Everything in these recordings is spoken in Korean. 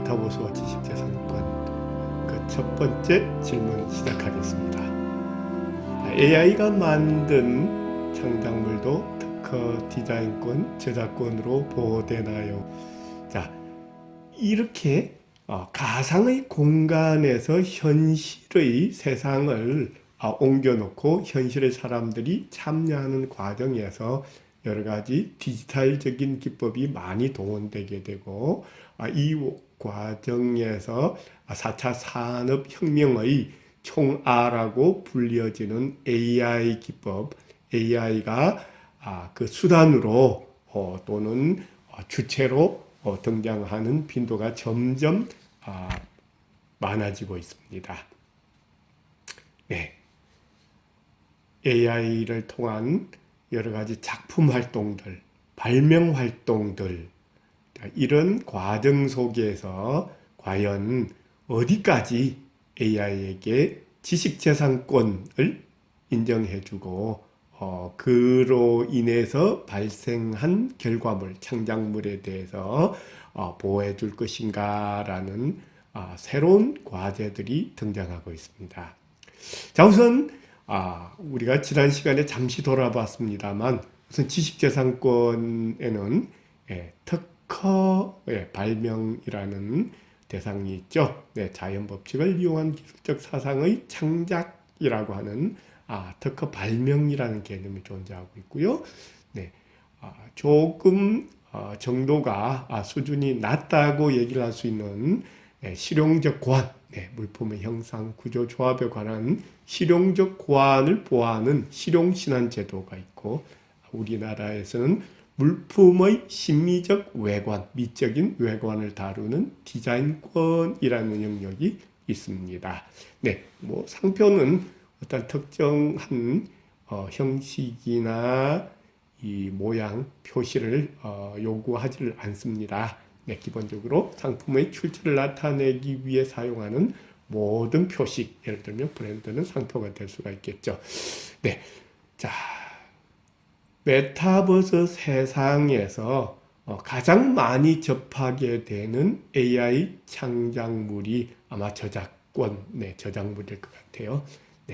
메타버스와 지식재산권 그 첫 번째 질문 시작하겠습니다. AI가 만든 창작물도 특허 디자인권, 저작권으로 보호되나요? 자, 이렇게 가상의 공간에서 현실의 세상을 옮겨놓고 현실의 사람들이 참여하는 과정에서 여러 가지 디지털적인 기법이 많이 동원되게 되고 이 과정에서 4차 산업혁명의 총아라고 불려지는 AI 기법, AI가 그 수단으로 또는 주체로 등장하는 빈도가 점점 많아지고 있습니다. 네. AI를 통한 여러 가지 작품 활동들, 발명 활동들, 이런 과정 속에서 과연 어디까지 AI에게 지식재산권을 인정해주고 그로 인해서 발생한 결과물, 창작물에 대해서 보호해 줄 것인가라는 새로운 과제들이 등장하고 있습니다. 자, 우선 우리가 지난 시간에 잠시 돌아봤습니다만 우선 지식재산권에는 특허 발명이라는 대상이 있죠. 자연 법칙을 이용한 기술적 사상의 창작이라고 하는 특허 발명이라는 개념이 존재하고 있고요. 조금 정도가 수준이 낮다고 얘기를 할 수 있는 실용적 고안, 물품의 형상, 구조, 조합에 관한 실용적 고안을 보호하는 실용신안 제도가 있고, 우리나라에서는 물품의 심미적 외관, 미적인 외관을 다루는 디자인권이라는 영역이 있습니다. 상표는 어떤 특정한 형식이나 이 모양, 표시를 요구하지를 않습니다. 기본적으로 상품의 출처를 나타내기 위해 사용하는 모든 표식, 예를 들면 브랜드는 상표가 될 수가 있겠죠. 자, 메타버스 세상에서 가장 많이 접하게 되는 AI 창작물이 아마 저작물일 것 같아요.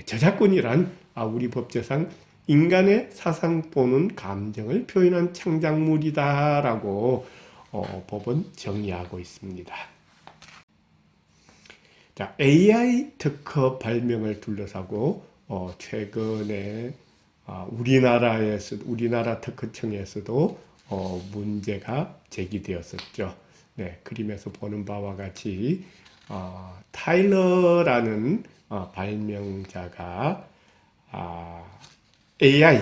저작권이란 우리 법제상 인간의 사상 또는 감정을 표현한 창작물이다라고 법은 정의하고 있습니다. 자, AI 특허 발명을 둘러싸고 최근에 우리나라 특허청에서도 문제가 제기되었었죠. 그림에서 보는 바와 같이 타일러라는 발명자가 AI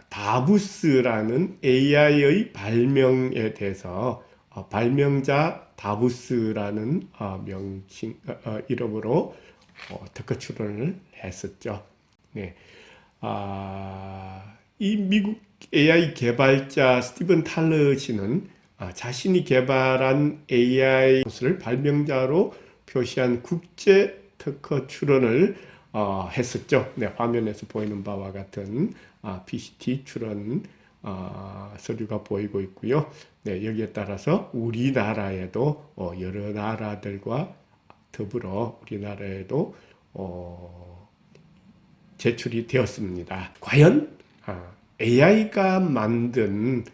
다부스라는 AI의 발명에 대해서 발명자 다부스라는 이름으로 특허 출원을 했었죠. 이 미국 AI 개발자 스티븐 탈러시는 자신이 개발한 AI를 발명자로 표시한 국제 특허 출원을 했었죠. 화면에서 보이는 바와 같은 PCT 출원 서류가 보이고 있고요. 여기에 따라서 우리나라에도 여러 나라들과 더불어 우리나라에도 제출이 되었습니다. 과연 AI가 만든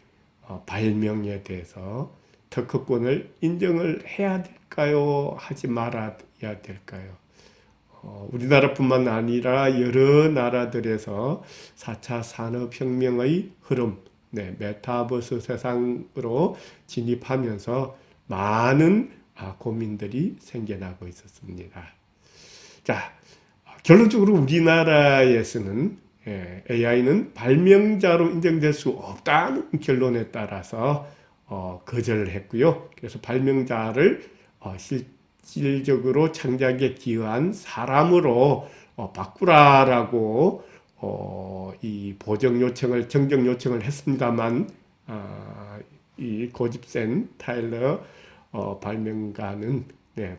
발명에 대해서 특허권을 인정을 해야 될까요? 하지 말아야 될까요? 우리나라뿐만 아니라 여러 나라들에서 4차 산업혁명의 흐름, 메타버스 세상으로 진입하면서 많은 고민들이 생겨나고 있었습니다. 자, 결론적으로 우리나라에서는 AI는 발명자로 인정될 수 없다는 결론에 따라서 거절을 했고요. 그래서 발명자를 실질적으로 창작에 기여한 사람으로 바꾸라라고 이 보정 요청을, 정정 요청을 했습니다만 이 고집센 타일러 발명가는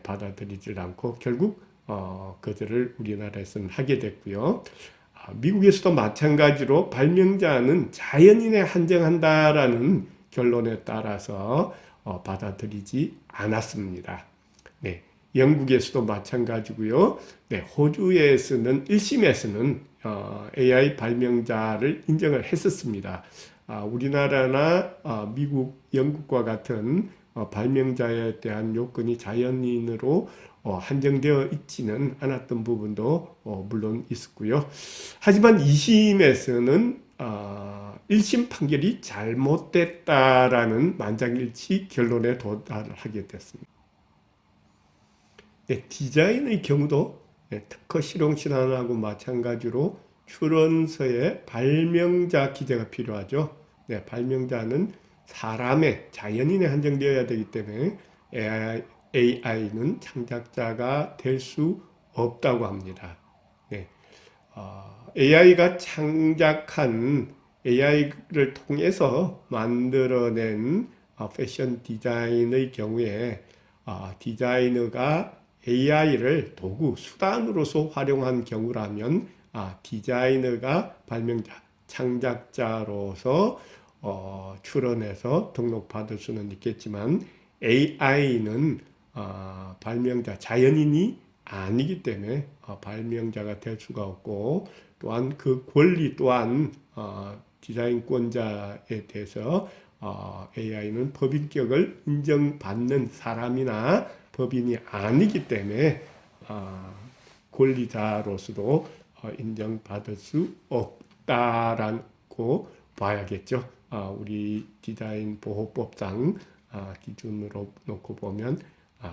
받아들이질 않고 결국 거절을 우리나라에서는 하게 됐고요. 미국에서도 마찬가지로 발명자는 자연인에 한정한다라는 결론에 따라서 받아들이지 않았습니다. 네, 영국에서도 마찬가지고요. 네, 호주에서는 1심에서는 AI 발명자를 인정을 했었습니다. 우리나라나 미국, 영국과 같은 발명자에 대한 요건이 자연인으로 한정되어 있지는 않았던 부분도 물론 있었고요. 하지만 2심에서는 1심 판결이 잘못됐다라는 만장일치 결론에 도달하게 됐습니다. 네, 디자인의 경우도 특허 실용 신안하고 마찬가지로 출원서에 발명자 기재가 필요하죠. 네, 발명자는 사람의 자연인에 한정되어야 되기 때문에 AI는 창작자가 될 수 없다고 합니다. 네, AI가 창작한 AI를 통해서 만들어낸 패션 디자인의 경우에 디자이너가 AI를 도구, 수단으로서 활용한 경우라면 디자이너가 발명자, 창작자로서 출원해서 등록받을 수는 있겠지만 AI는 발명자, 자연인이 아니기 때문에 발명자가 될 수가 없고 또한 그 권리 또한 디자인권자에 대해서 AI는 법인격을 인정받는 사람이나 법인이 아니기 때문에 권리자로서도 인정받을 수 없다라고 봐야겠죠. 우리 디자인 보호법상 기준으로 놓고 보면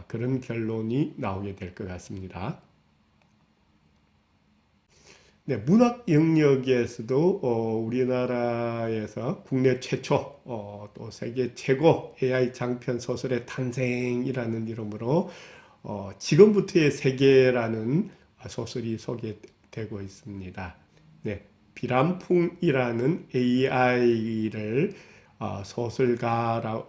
그런 결론이 나오게 될 것 같습니다. 네, 문학 영역에서도 우리나라에서 국내 최초 또 세계 최고 AI 장편 소설의 탄생이라는 이름으로 지금부터의 세계라는 소설이 소개되고 있습니다. 네, 비람풍이라는 AI를 소설가로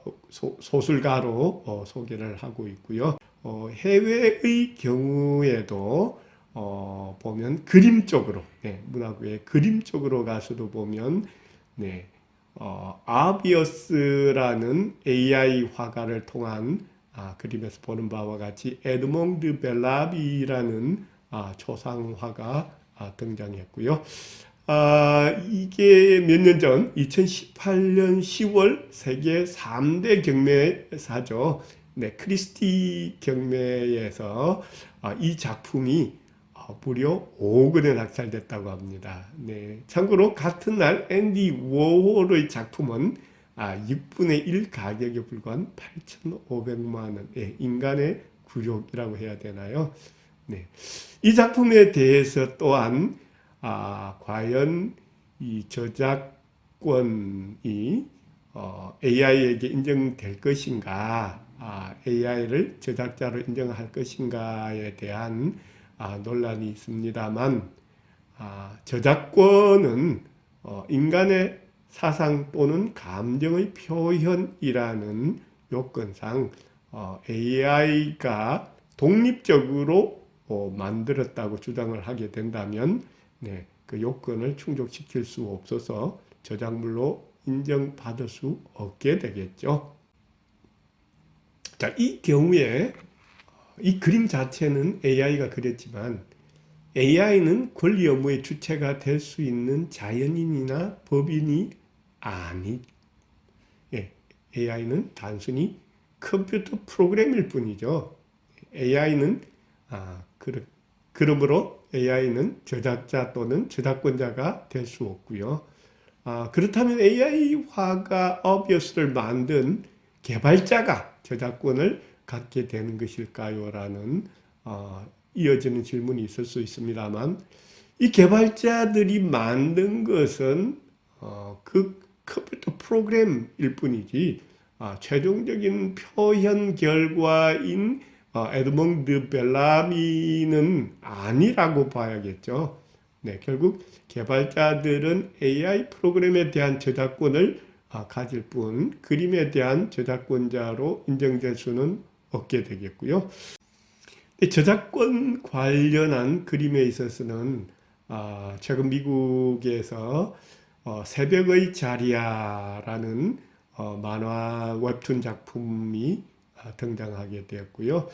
소개를 하고 있고요. 해외의 경우에도 보면 그림 쪽으로, 네, 문학 외에 그림 쪽으로 가서도 보면, 네, 아비어스라는 AI 화가를 통한 그림에서 보는 바와 같이 에드몽드 벨라비라는 초상화가 등장했고요. 이게 몇 년 전 2018년 10월 세계 3대 경매사죠. 네, 크리스티 경매에서 이 작품이 무려 5억 원에 낙찰됐다고 합니다. 네, 참고로 같은 날 앤디 워홀의 작품은 6분의 1 가격에 불과한 8,500만 원. 네, 인간의 굴욕이라고 해야 되나요? 네, 이 작품에 대해서 또한 과연 이 저작권이 AI에게 인정될 것인가, AI를 저작자로 인정할 것인가에 대한 논란이 있습니다만, 저작권은 인간의 사상 또는 감정의 표현이라는 요건상 AI가 독립적으로 만들었다고 주장을 하게 된다면 네, 그 요건을 충족시킬 수 없어서 저작물로 인정받을 수 없게 되겠죠. 자, 이 경우에 이 그림 자체는 AI가 그렸지만 AI는 권리 의무의 주체가 될 수 있는 자연인이나 법인이 아니. 예, AI는 단순히 컴퓨터 프로그램일 뿐이죠. AI는 그러므로 AI는 저작자 또는 저작권자가 될 수 없고요. 그렇다면 AI화가 어비어스를 만든 개발자가 저작권을 갖게 되는 것일까요? 라는 이어지는 질문이 있을 수 있습니다만 이 개발자들이 만든 것은 그 컴퓨터 프로그램일 뿐이지 최종적인 표현 결과인 에드몽드 벨라미는 아니라고 봐야겠죠. 네, 결국 개발자들은 AI 프로그램에 대한 저작권을 가질 뿐 그림에 대한 저작권자로 인정될 수는 없게 되겠고요. 저작권 관련한 그림에 있어서는 최근 미국에서 새벽의 자리야라는 만화 웹툰 작품이 등장하게 되었고요.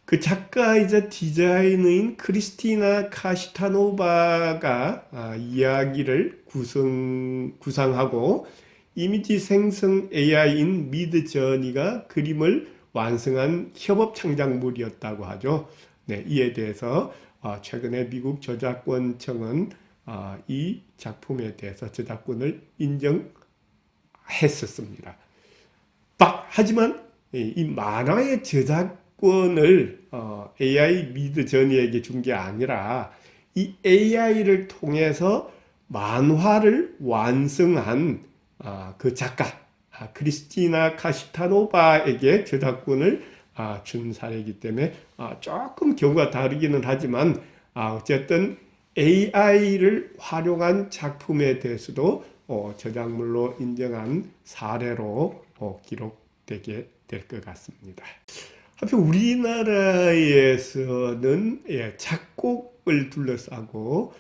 그 작가이자 디자이너인 크리스티나 카시타노바가 이야기를 구상하고 이미지 생성 AI인 미드저니가 그림을 완성한 협업 창작물이었다고 하죠. 네, 이에 대해서 최근에 미국 저작권청은 이 작품에 대해서 저작권을 인정했었습니다. 하지만 이 만화의 저작권을 AI 미드저니에게 준 게 아니라 이 AI를 통해서 만화를 완성한 그 작가 크리스티나 카시타노바에게 저작권을 준 사례이기 때문에 조금 경우가 다르기는 하지만 어쨌든 AI를 활용한 작품에 대해서도 저작물로 인정한 사례로 기록되게 될 것 같습니다. 한편 우리나라에서는 작곡을 둘러싸고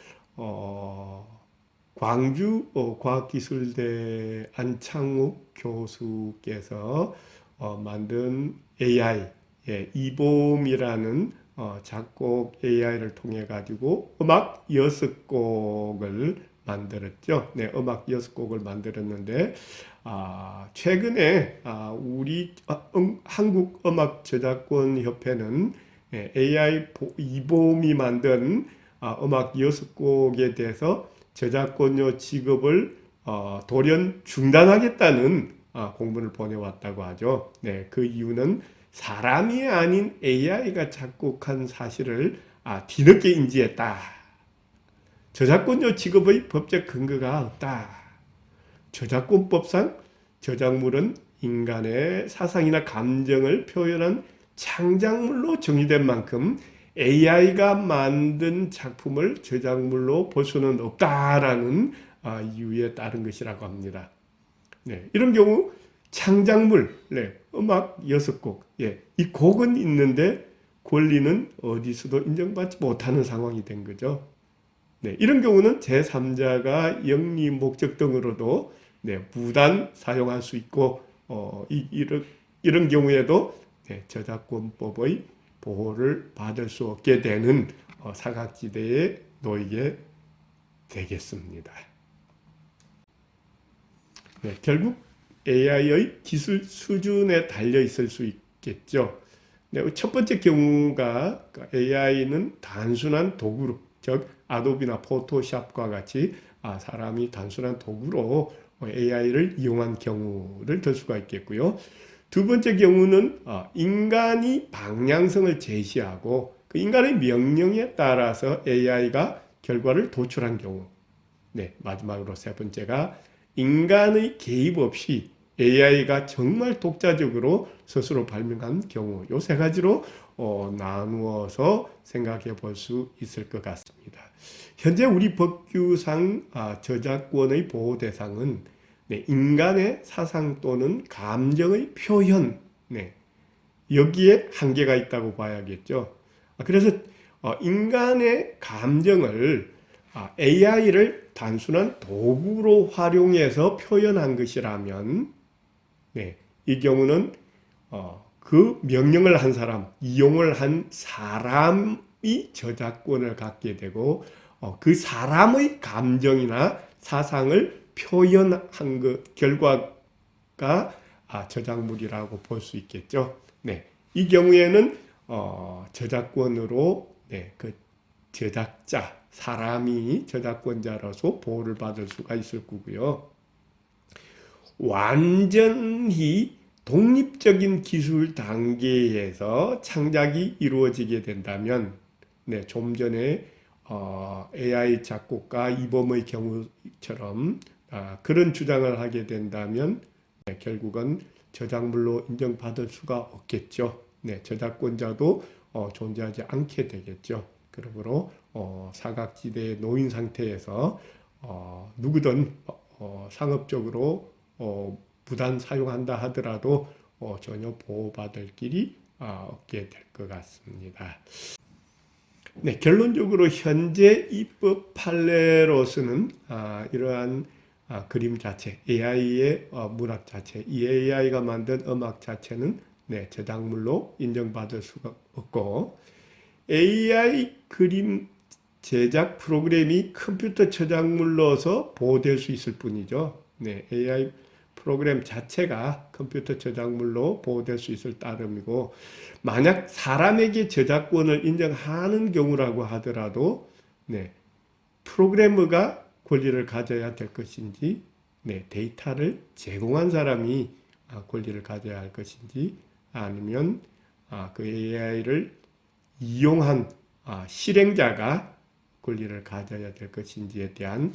광주 과학기술대 안창욱 교수께서 만든 AI 이봄이라는 작곡 AI를 통해 가지고 음악 6곡을 만들었죠. 네, 음악 6곡을 만들었는데 최근에 우리 한국음악저작권협회는 AI 이봄이 만든 음악 6곡에 대해서 저작권료 지급을 돌연 중단하겠다는 공문을 보내왔다고 하죠. 네, 그 이유는 사람이 아닌 AI가 작곡한 사실을 뒤늦게 인지했다. 저작권료 지급의 법적 근거가 없다. 저작권법상 저작물은 인간의 사상이나 감정을 표현한 창작물로 정의된 만큼 AI가 만든 작품을 저작물로 볼 수는 없다라는 이유에 따른 것이라고 합니다. 네, 이런 경우 창작물, 음악 6곡, 이 곡은 있는데 권리는 어디서도 인정받지 못하는 상황이 된 거죠. 네, 이런 경우는 제3자가 영리 목적 등으로도 무단 사용할 수 있고 이런 경우에도 저작권법의 보호를 받을 수 없게 되는 사각지대에 놓이게 되겠습니다. 네, 결국 AI의 기술 수준에 달려 있을 수 있겠죠. 네, 첫 번째 경우가 AI는 단순한 도구로, 즉 아도비나 포토샵과 같이 사람이 단순한 도구로 AI를 이용한 경우를 들 수가 있겠고요. 두 번째 경우는 인간이 방향성을 제시하고 그 인간의 명령에 따라서 AI가 결과를 도출한 경우. 네, 마지막으로 세 번째가 인간의 개입 없이 AI가 정말 독자적으로 스스로 발명한 경우. 이 세 가지로 나누어서 생각해 볼 수 있을 것 같습니다. 현재 우리 법규상 저작권의 보호 대상은 인간의 사상 또는 감정의 표현, 여기에 한계가 있다고 봐야겠죠. 그래서 인간의 감정을 AI를 단순한 도구로 활용해서 표현한 것이라면 이 경우는 그 명령을 한 사람, 이용을 한 사람이 저작권을 갖게 되고 그 사람의 감정이나 사상을 표현한 그 결과가 저작물이라고 볼 수 있겠죠. 네, 이 경우에는 저작권으로 그 제작자, 사람이 저작권자로서 보호를 받을 수가 있을 거고요. 완전히 독립적인 기술 단계에서 창작이 이루어지게 된다면, 좀 전에 AI 작곡가 이범의 경우처럼 그런 주장을 하게 된다면 결국은 저작물로 인정받을 수가 없겠죠. 저작권자도 존재하지 않게 되겠죠. 그러므로 사각지대에 놓인 상태에서 누구든 상업적으로 무단 사용한다 하더라도 전혀 보호받을 길이 없게 될 것 같습니다. 네, 결론적으로 현재 입법 판례로서는 이러한 그림 자체, AI의 문학 자체, 이 AI가 만든 음악 자체는 저작물로 인정받을 수가 없고, AI 그림 제작 프로그램이 컴퓨터 저작물로서 보호될 수 있을 뿐이죠. AI 프로그램 자체가 컴퓨터 저작물로 보호될 수 있을 따름이고, 만약 사람에게 저작권을 인정하는 경우라고 하더라도 프로그래머가 권리를 가져야 될 것인지, 데이터를 제공한 사람이 권리를 가져야 할 것인지, 아니면 그 AI를 이용한 실행자가 권리를 가져야 될 것인지에 대한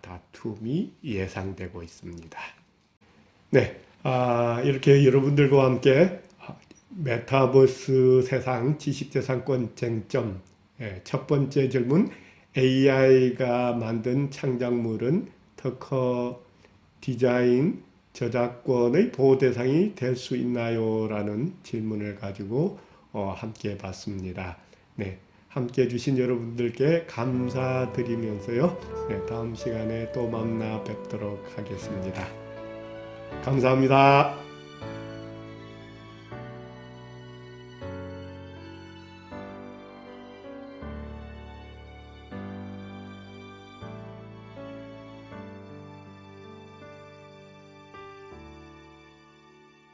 다툼이 예상되고 있습니다. 이렇게 여러분들과 함께 메타버스 세상 지식재산권 쟁점, 첫 번째 질문, AI가 만든 창작물은 특허, 디자인, 저작권의 보호 대상이 될 수 있나요? 라는 질문을 가지고 함께 해봤습니다. 함께 해주신 여러분들께 감사드리면서요. 다음 시간에 또 만나 뵙도록 하겠습니다. 감사합니다.